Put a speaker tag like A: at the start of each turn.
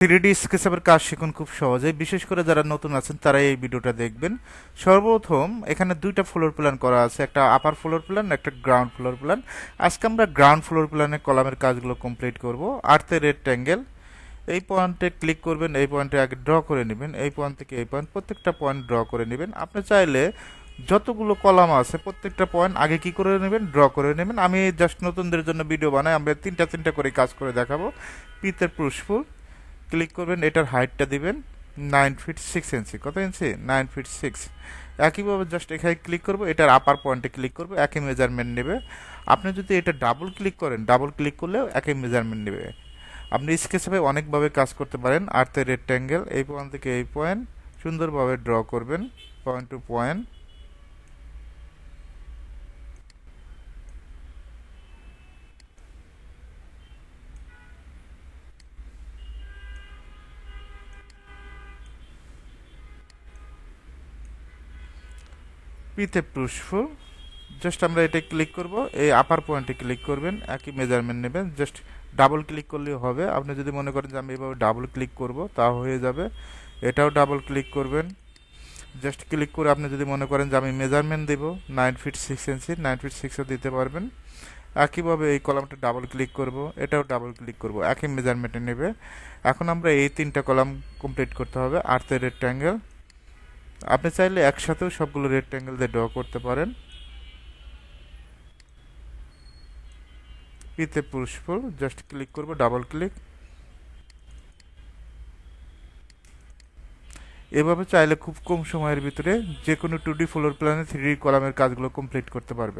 A: 3D স্কেচের কাজ শিখুন খুব সহজেই। বিশেষ করে যারা নতুন আছেন তারা এই ভিডিওটা দেখবেন। সর্বপ্রথম এখানে দুইটা ফ্লোর প্ল্যান করা আছে, একটা আপার ফ্লোর প্ল্যান, একটা গ্রাউন্ড ফ্লোর প্ল্যান। আজকে আমরা গ্রাউন্ড ফ্লোর প্ল্যানের কলামের কাজগুলো কমপ্লিট করব। আর্থে রেক্ট্যাঙ্গেল, এই পয়েন্টে ক্লিক করবেন, এই পয়েন্টে আগে ড্র করে নেবেন, এই পয়েন্ট থেকে এই পয়েন্ট প্রত্যেকটা পয়েন্ট ড্র করে নেবেন। আপনি চাইলে যতগুলো কলাম আছে প্রত্যেকটা পয়েন্ট আগে কি করে নেবেন, ড্র করে নেবেন। আমি জাস্ট নতুনদের জন্য ভিডিও বানাই, আমরা তিনটা তিনটা করে কাজ করে দেখাবো। পিতে পুশফুল ক্লিক করবেন, এটার হাইটটা দিবেন 9 ফিট 6 ইঞ্চি। কত ইঞ্চি? 9 ফিট 6। একইভাবে জাস্ট এখানে ক্লিক করব, এটার আপার পয়েন্টে ক্লিক করব, একই মেজারমেন্ট নেবে। আপনি যদি এটা ডাবল ক্লিক করেন, ডাবল ক্লিক করলেও একই মেজারমেন্ট নেবে। আপনি স্কেচে অনেকভাবে কাজ করতে পারেন। আর্থের রেক্ট্যাঙ্গেল, এই পয়েন্ট থেকে এই পয়েন্ট সুন্দরভাবে ড্র করবেন, পয়েন্ট টু পয়েন্ট। পিতে পুশফুল, জাস্ট আমরা এটা ক্লিক করব, এই আপার পয়েন্টে ক্লিক করবেন, একই মেজারমেন্ট নেবেন। জাস্ট ডাবল ক্লিক করলেও হবে। আপনি যদি মনে করেন যে আমি এভাবে ডাবল ক্লিক করব, তা হয়ে যাবে। এটাও ডাবল ক্লিক করবেন। জাস্ট ক্লিক করে আপনি যদি মনে করেন যে আমি মেজারমেন্ট দেব 9 ফিট 6 ইঞ্চি, 9 ফিট 6ও দিতে পারবেন। একইভাবে এই কলামটা ডাবল ক্লিক করব, এটাও ডাবল ক্লিক করব, একই মেজারমেন্টে নেবে। এখন আমরা এই তিনটা কলাম কমপ্লিট করতে হবে। আর্থের রেক্ট্যাঙ্গেল, আপনি চাইলে একসাথেও সবগুলো রেক্ট্যাঙ্গেল দিয়ে ড্র করতে পারেন। পিতে পুশফুল, জাস্ট ক্লিক করব, ডাবল ক্লিক। এভাবে চাইলে খুব কম সময়ের ভিতরে যে কোনো 2D ফ্লোর প্ল্যানে 3D কলামের কাজগুলো কমপ্লিট করতে পারবে।